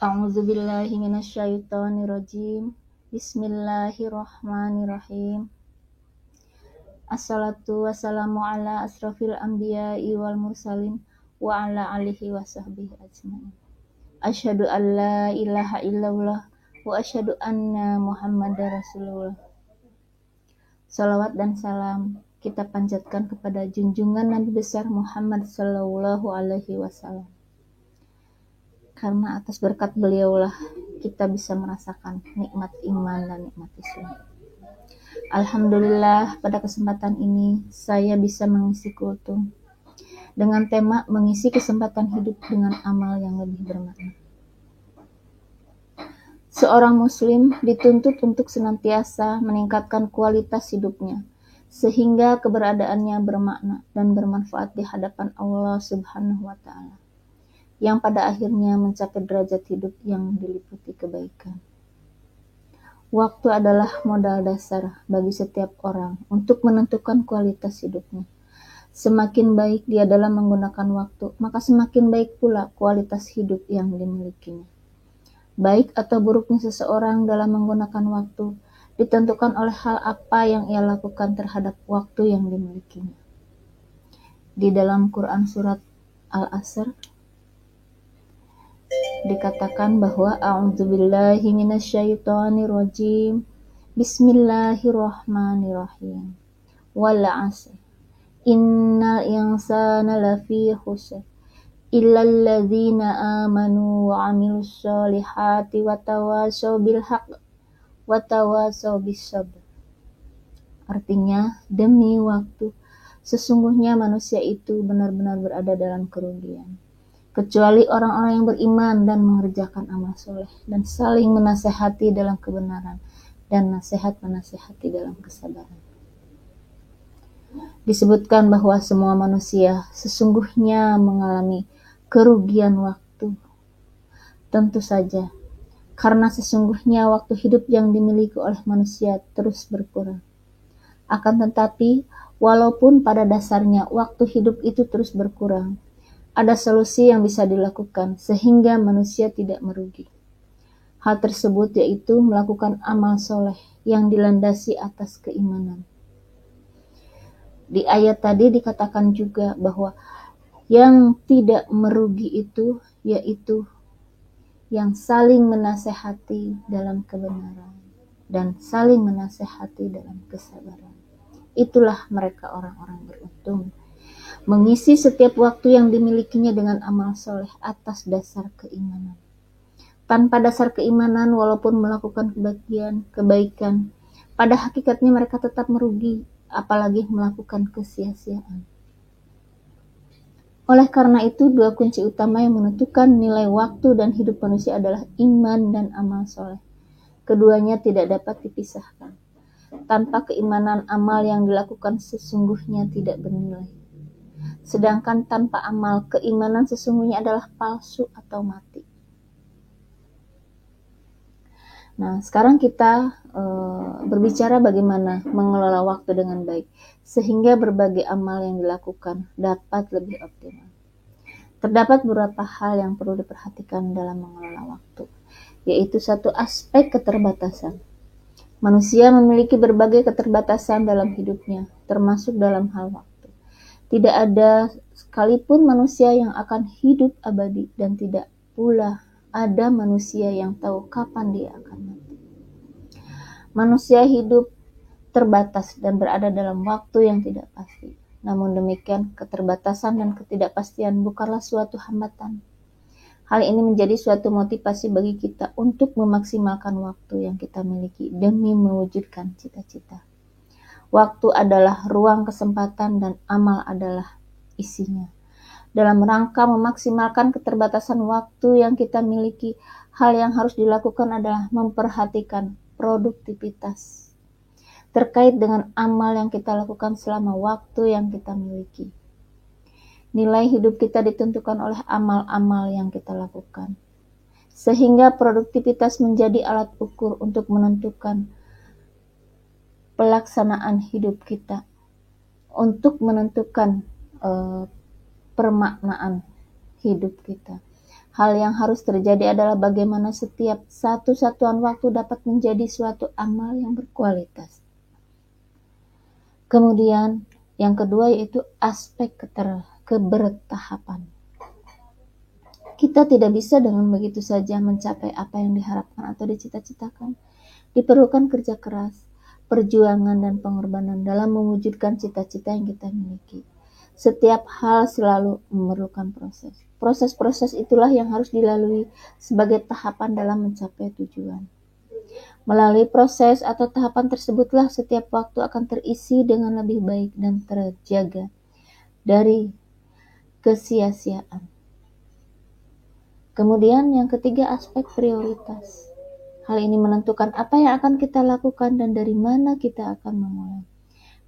A'udzubillahi minasyaitonirrajim. Bismillahirrahmanirrahim. Assalatu wassalamu ala asrafil anbiya'i wal mursalin wa ala alihi wa sahbihi ajma'in. Asyhadu an la ilaha illallah wa asyhadu anna Muhammadar Rasulullah. Salawat dan salam kita panjatkan kepada junjungan Nabi besar Muhammad sallallahu alaihi wasallam. Karena atas berkat beliaulah kita bisa merasakan nikmat iman dan nikmat Islam. Alhamdulillah, pada kesempatan ini saya bisa mengisi kultum dengan tema mengisi kesempatan hidup dengan amal yang lebih bermakna. Seorang muslim dituntut untuk senantiasa meningkatkan kualitas hidupnya sehingga keberadaannya bermakna dan bermanfaat di hadapan Allah Subhanahu wa taala, yang pada akhirnya mencapai derajat hidup yang diliputi kebaikan. Waktu adalah modal dasar bagi setiap orang untuk menentukan kualitas hidupnya. Semakin baik dia dalam menggunakan waktu, maka semakin baik pula kualitas hidup yang dimilikinya. Baik atau buruknya seseorang dalam menggunakan waktu ditentukan oleh hal apa yang ia lakukan terhadap waktu yang dimilikinya. Di dalam Quran surat Al-Asr dikatakan bahwa a'udzubillahi minasyaitonirrajim. Bismillahirrahmanirrahim. Wal 'asr. Innal insana lafi khusr. Illal ladzina amanu wa 'amilus solihati wa tawasaw bil haqq wa tawasaw bis sabr. Artinya, demi waktu, sesungguhnya manusia itu benar-benar berada dalam kerugian, kecuali orang-orang yang beriman dan mengerjakan amal soleh dan saling menasehati dalam kebenaran dan nasihat menasehati dalam kesabaran. Disebutkan bahwa semua manusia sesungguhnya mengalami kerugian waktu. Tentu saja, karena sesungguhnya waktu hidup yang dimiliki oleh manusia terus berkurang. Akan tetapi, walaupun pada dasarnya waktu hidup itu terus berkurang, ada solusi yang bisa dilakukan sehingga manusia tidak merugi. Hal tersebut yaitu melakukan amal soleh yang dilandasi atas keimanan. Di ayat tadi dikatakan juga bahwa yang tidak merugi itu yaitu yang saling menasehati dalam kebenaran dan saling menasehati dalam kesabaran. Itulah mereka orang-orang beruntung, mengisi setiap waktu yang dimilikinya dengan amal soleh atas dasar keimanan. Tanpa dasar keimanan, walaupun melakukan kebaikan, pada hakikatnya mereka tetap merugi, apalagi melakukan kesia-siaan. Oleh karena itu, dua kunci utama yang menentukan nilai waktu dan hidup manusia adalah iman dan amal soleh. Keduanya tidak dapat dipisahkan. Tanpa keimanan, amal yang dilakukan sesungguhnya tidak bernilai. Sedangkan tanpa amal, keimanan sesungguhnya adalah palsu atau mati. Nah, sekarang kita berbicara bagaimana mengelola waktu dengan baik, sehingga berbagai amal yang dilakukan dapat lebih optimal. Terdapat beberapa hal yang perlu diperhatikan dalam mengelola waktu, yaitu satu aspek keterbatasan. Manusia memiliki berbagai keterbatasan dalam hidupnya, termasuk dalam hal waktu. Tidak ada sekalipun manusia yang akan hidup abadi dan tidak pula ada manusia yang tahu kapan dia akan mati. Manusia hidup terbatas dan berada dalam waktu yang tidak pasti. Namun demikian, keterbatasan dan ketidakpastian bukanlah suatu hambatan. Hal ini menjadi suatu motivasi bagi kita untuk memaksimalkan waktu yang kita miliki demi mewujudkan cita-cita. Waktu adalah ruang kesempatan dan amal adalah isinya. Dalam rangka memaksimalkan keterbatasan waktu yang kita miliki, hal yang harus dilakukan adalah memperhatikan produktivitas terkait dengan amal yang kita lakukan selama waktu yang kita miliki. Nilai hidup kita ditentukan oleh amal-amal yang kita lakukan, sehingga produktivitas menjadi alat ukur untuk menentukan pelaksanaan hidup kita, untuk menentukan permaknaan hidup kita. Hal yang harus terjadi adalah bagaimana setiap satu satuan waktu dapat menjadi suatu amal yang berkualitas. Kemudian yang kedua yaitu aspek kebertahapan. Kita tidak bisa dengan begitu saja mencapai apa yang diharapkan atau dicita-citakan. Diperlukan kerja keras, perjuangan dan pengorbanan dalam mewujudkan cita-cita yang kita miliki. Setiap hal selalu memerlukan proses. Proses-proses itulah yang harus dilalui sebagai tahapan dalam mencapai tujuan. Melalui proses atau tahapan tersebutlah setiap waktu akan terisi dengan lebih baik dan terjaga dari kesia-siaan. Kemudian yang ketiga, aspek prioritas. Hal ini menentukan apa yang akan kita lakukan dan dari mana kita akan memulai.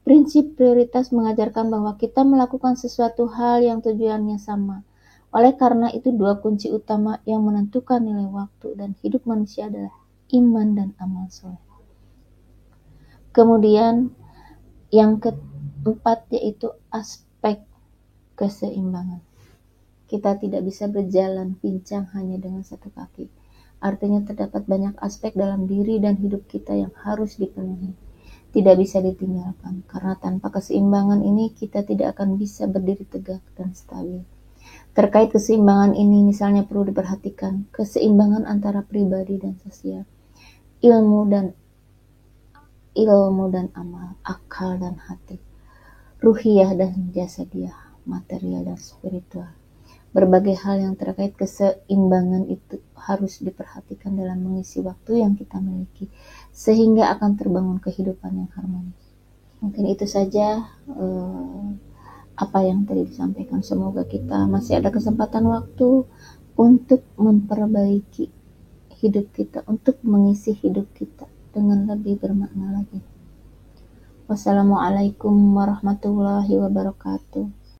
Prinsip prioritas mengajarkan bahwa kita melakukan sesuatu hal yang tujuannya sama. Oleh karena itu, dua kunci utama yang menentukan nilai waktu dan hidup manusia adalah iman dan amal soleh. Kemudian yang keempat yaitu aspek keseimbangan. Kita tidak bisa berjalan pincang hanya dengan satu kaki. Artinya terdapat banyak aspek dalam diri dan hidup kita yang harus dipenuhi. Tidak bisa ditinggalkan, karena tanpa keseimbangan ini kita tidak akan bisa berdiri tegak dan stabil. Terkait keseimbangan ini misalnya perlu diperhatikan keseimbangan antara pribadi dan sosial, ilmu dan amal, akal dan hati, ruhiyah dan jasadiah, material dan spiritual. Berbagai hal yang terkait keseimbangan itu harus diperhatikan dalam mengisi waktu yang kita miliki, sehingga akan terbangun kehidupan yang harmonis. Mungkin itu saja apa yang tadi disampaikan. Semoga kita masih ada kesempatan waktu untuk memperbaiki hidup kita, untuk mengisi hidup kita dengan lebih bermakna lagi. Wassalamualaikum warahmatullahi wabarakatuh.